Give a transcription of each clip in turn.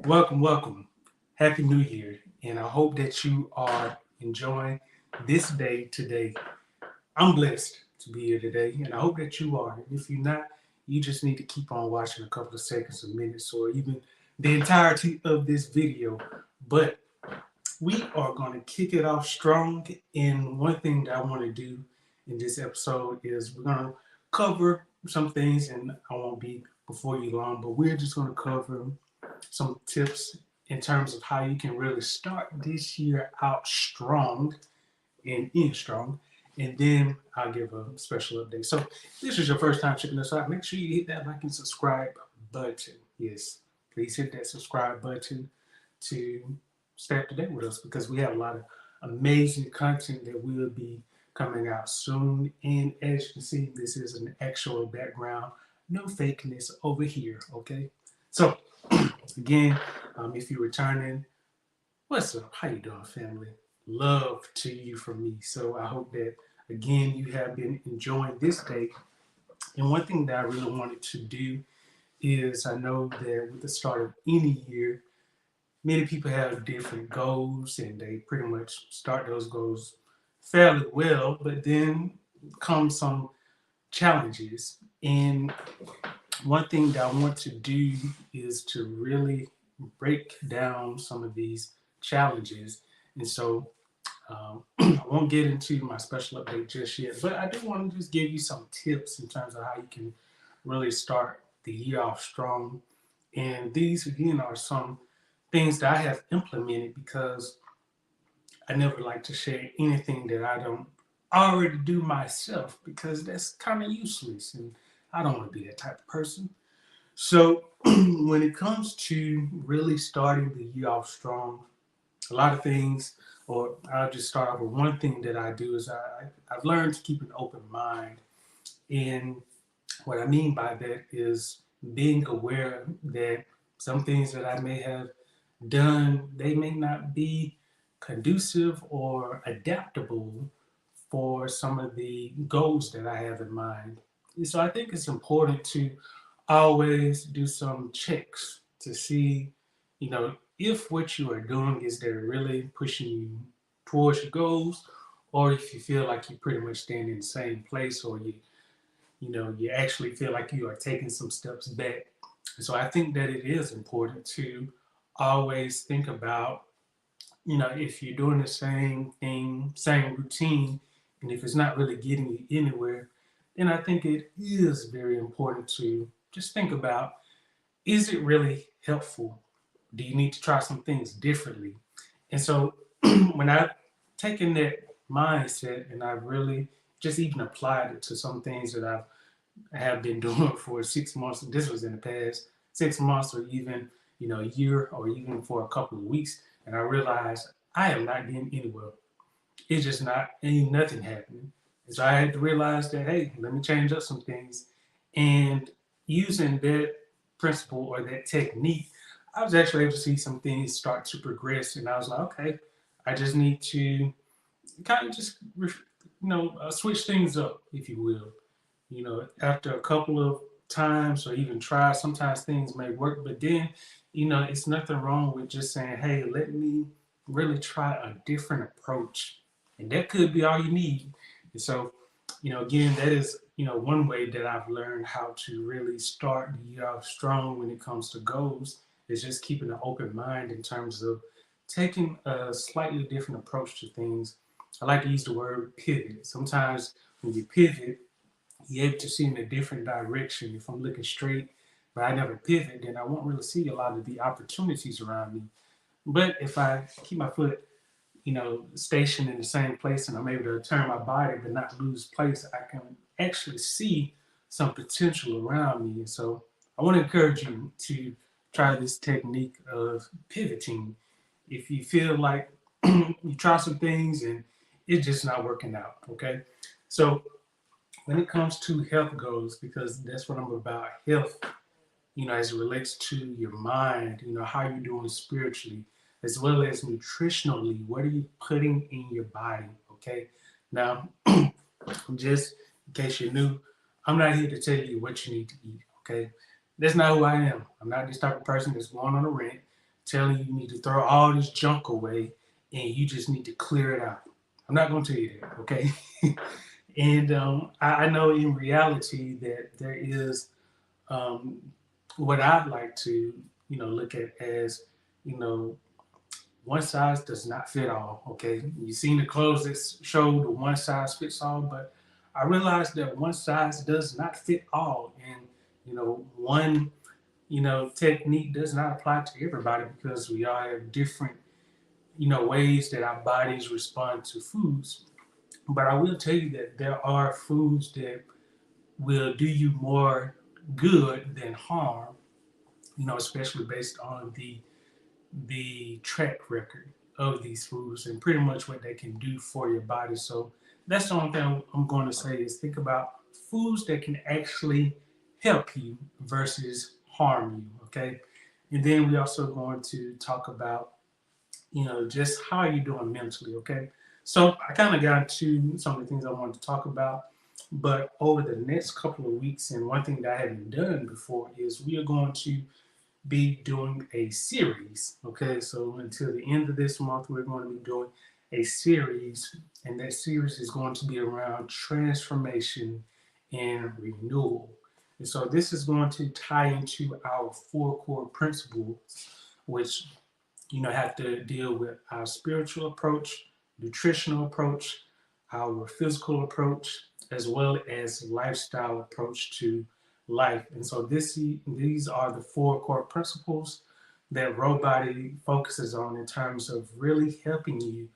Welcome, welcome. Happy New Year. And I hope that you are enjoying this day today. I'm blessed to be here today, and I hope that you are. And if you're not, you just need to keep on watching a couple of seconds, or minutes, or even the entirety of this video. But we are going to kick it off strong. And one thing that I want to do in this episode is we're going to cover some things, and I won't be before you long, but we're just going to cover some tips in terms of how you can really start this year out strong and in strong. And then I'll give a special update. So, if this is your first time checking us out, make sure you hit that like and subscribe button. Yes, please hit that subscribe button to stay up to date with us because we have a lot of amazing content that will be coming out soon. And as you can see, this is an actual background, no fakeness over here. Okay, so again, if you're returning, what's up? How you doing, family? Love to you from me. So I hope that again you have been enjoying this day. And one thing that I really wanted to do is I know that with the start of any year, many people have different goals and they pretty much start those goals fairly well, but then come some challenges. And one thing that I want to do is to really break down some of these challenges. And so I won't get into my special update just yet, but I do want to just give you some tips in terms of how you can really start the year off strong. And these, again, are some things that I have implemented because I never like to share anything that I don't already do myself because that's kind of useless. And I don't want to be that type of person. So when it comes to really starting the year off strong, a lot of things, or I'll just start off with one thing that I do is I've learned to keep an open mind. And what I mean by that is being aware that some things that I may have done, they may not be conducive or adaptable for some of the goals that I have in mind. And so I think it's important to always do some checks to see, if what you are doing is that really pushing you towards your goals, or if you feel like you pretty much stand in the same place, or you actually feel like you are taking some steps back. So I think that it is important to always think about, if you're doing the same thing, same routine, and if it's not really getting you anywhere, then I think it is very important to just think about, is it really helpful? Do you need to try some things differently? And so when I've taken that mindset and I've really just even applied it to some things that I have been doing for 6 months, this was in the past 6 months, or even a year, or even for a couple of weeks, and I realized I am not getting anywhere. It's just not, ain't nothing happening. And so I had to realize that, hey, let me change up some things. And using that principle or that technique, I was actually able to see some things start to progress. And I was like, okay, I just need to kind of just, switch things up, if you will. After a couple of times or even try, sometimes things may work, but then, it's nothing wrong with just saying, hey, let me really try a different approach. And that could be all you need. And so, again, that is, one way that I've learned how to really start the year off strong when it comes to goals is just keeping an open mind in terms of taking a slightly different approach to things. I like to use the word pivot. Sometimes when you pivot, you're able to see in a different direction. If I'm looking straight, but I never pivot, then I won't really see a lot of the opportunities around me. But if I keep my foot, stationed in the same place and I'm able to turn my body but not lose place, I can actually see some potential around me. And so I want to encourage you to try this technique of pivoting. If you feel like you try some things and it's just not working out, okay? So when it comes to health goals, because that's what I'm about, health, as it relates to your mind, how you're doing spiritually, as well as nutritionally, what are you putting in your body, okay? Now, just in case you're new, I'm not here to tell you what you need to eat, okay? That's not who I am. I'm not this type of person that's going on a rant. telling you you need to throw all this junk away and you just need to clear it out. I'm not going to tell you that, okay? And I know in reality that there is um, what I'd like to, look at as, you know, one size does not fit all. Okay, you seen the clothes that show the one size fits all, but I realized that one size does not fit all, and one technique does not apply to everybody because we all have different ways that our bodies respond to foods. But I will tell you that there are foods that will do you more good than harm, especially based on the track record of these foods and pretty much what they can do for your body. So that's the only thing I'm going to say is think about foods that can actually help you versus harm you. Okay. And then we're also going to talk about, just how you're doing mentally. Okay. So I kind of got into some of the things I wanted to talk about. But over the next couple of weeks, and one thing that I haven't done before is we are going to be doing a series. Okay, so until the end of this month, we're going to be doing a series, and that series is going to be around transformation and renewal. And so this is going to tie into our four core principles, which have to deal with our spiritual approach, nutritional approach, our physical approach, as well as lifestyle approach to life. And so these are the four core principles that Row Body focuses on in terms of really helping you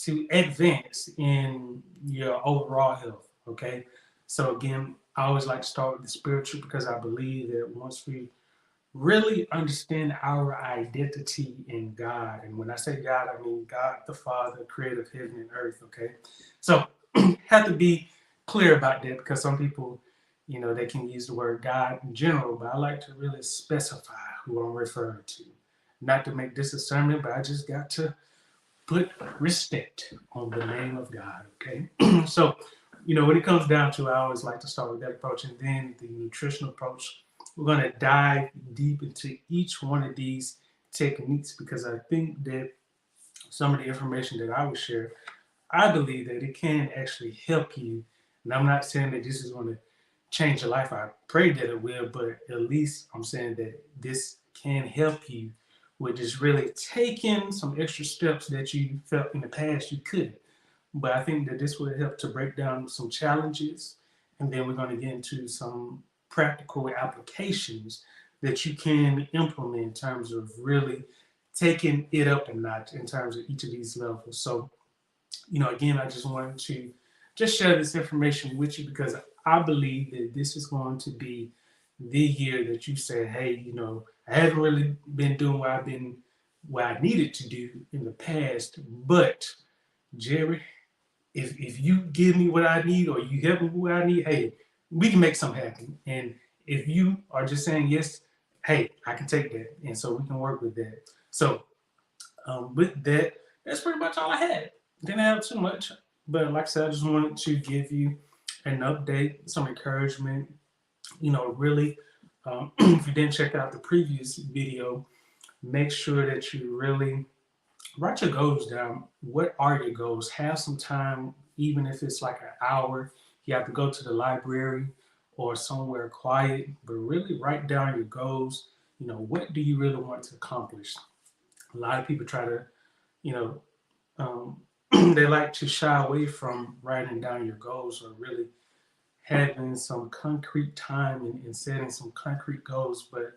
to advance in your overall health. Okay. So again, I always like to start with the spiritual because I believe that once we really understand our identity in God. And when I say God, I mean God the Father, creator of heaven and earth. Okay. So have to be clear about that because some people, they can use the word God in general, but I like to really specify who I'm referring to. Not to make this a sermon, but I just got to put respect on the name of God. Okay. So, when it comes down to it, I always like to start with that approach and then the nutritional approach. We're going to dive deep into each one of these techniques because I think that some of the information that I will share, I believe that it can actually help you. And I'm not saying that this is going to change your life. I pray that it will, but at least I'm saying that this can help you with just really taking some extra steps that you felt in the past you couldn't. But I think that this will help to break down some challenges. And then we're going to get into some practical applications that you can implement in terms of really taking it up a notch in terms of each of these levels. So, again, I just wanted to just share this information with you because I believe that this is going to be the year that you say, hey, I haven't really been doing what I needed to do in the past, but Jerry, if you give me what I need or you help me with what I need, hey, we can make something happen. And if you are just saying yes, hey, I can take that, and so we can work with that. So with that, that's pretty much all I had. Didn't have too much, but like I said, I just wanted to give you an update, some encouragement. Really, if you didn't check out the previous video, make sure that you really write your goals down. What are your goals? Have some time, even if it's like an hour. You have to go to the library or somewhere quiet, but really write down your goals. What do you really want to accomplish? A lot of people try to, you know, um, they like to shy away from writing down your goals or really having some concrete time and setting some concrete goals. But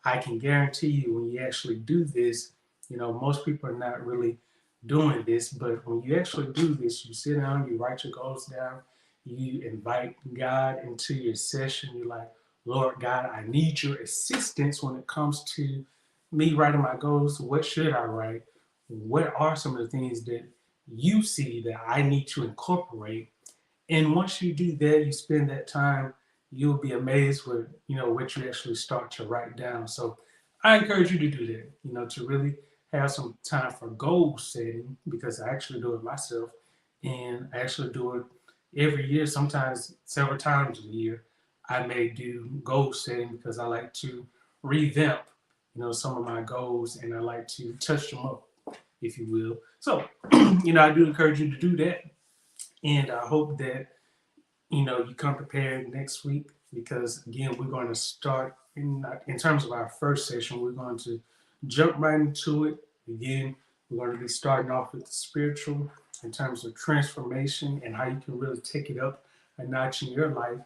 I can guarantee you when you actually do this, most people are not really doing this, but when you actually do this, you sit down, you write your goals down, you invite God into your session. You're like, Lord God, I need your assistance when it comes to me writing my goals. What should I write? What are some of the things that you see that I need to incorporate? And once you do that, you spend that time, you'll be amazed with, what you actually start to write down. So I encourage you to do that, to really have some time for goal setting because I actually do it myself. And I actually do it every year, sometimes several times a year. I may do goal setting because I like to revamp, some of my goals, and I like to touch them up, if you will. So, I do encourage you to do that. And I hope that, you come prepared next week because, again, we're going to start in terms of our first session, we're going to jump right into it. Again, we're going to be starting off with the spiritual in terms of transformation and how you can really take it up a notch in your life.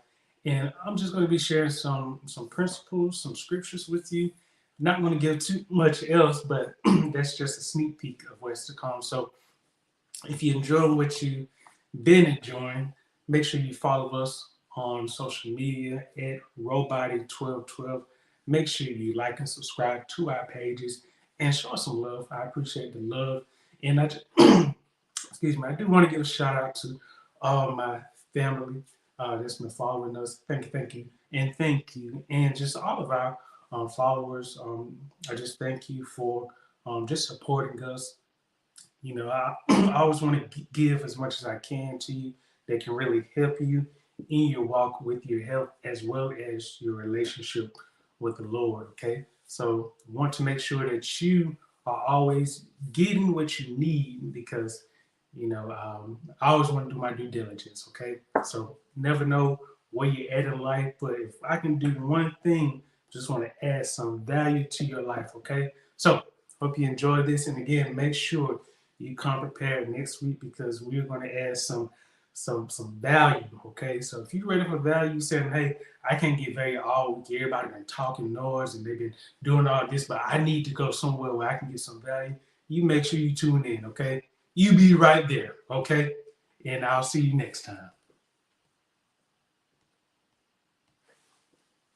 And I'm just going to be sharing some principles, some scriptures with you. Not going to give too much else, but that's just a sneak peek of what's to come. So if you enjoy what you've been enjoying, make sure you follow us on social media at Robotic1212. Make sure you like and subscribe to our pages and show us some love. I appreciate the love. And excuse me, I do want to give a shout out to all my family that's been following us. Thank you, and thank you, and just all of our followers. I just thank you for just supporting us. I always want to give as much as I can to you that can really help you in your walk with your health as well as your relationship with the Lord. Okay. So I want to make sure that you are always getting what you need because, I always want to do my due diligence. Okay. So never know where you're at in life, but if I can do one thing, just want to add some value to your life. Okay. So hope you enjoy this. And again, make sure you come prepared next week because we're going to add some value. Okay, so if you're ready for value, saying, "Hey, I can't get value all week. Everybody been talking noise and they've been doing all this, but I need to go somewhere where I can get some value." You make sure you tune in. Okay, you be right there. Okay, and I'll see you next time.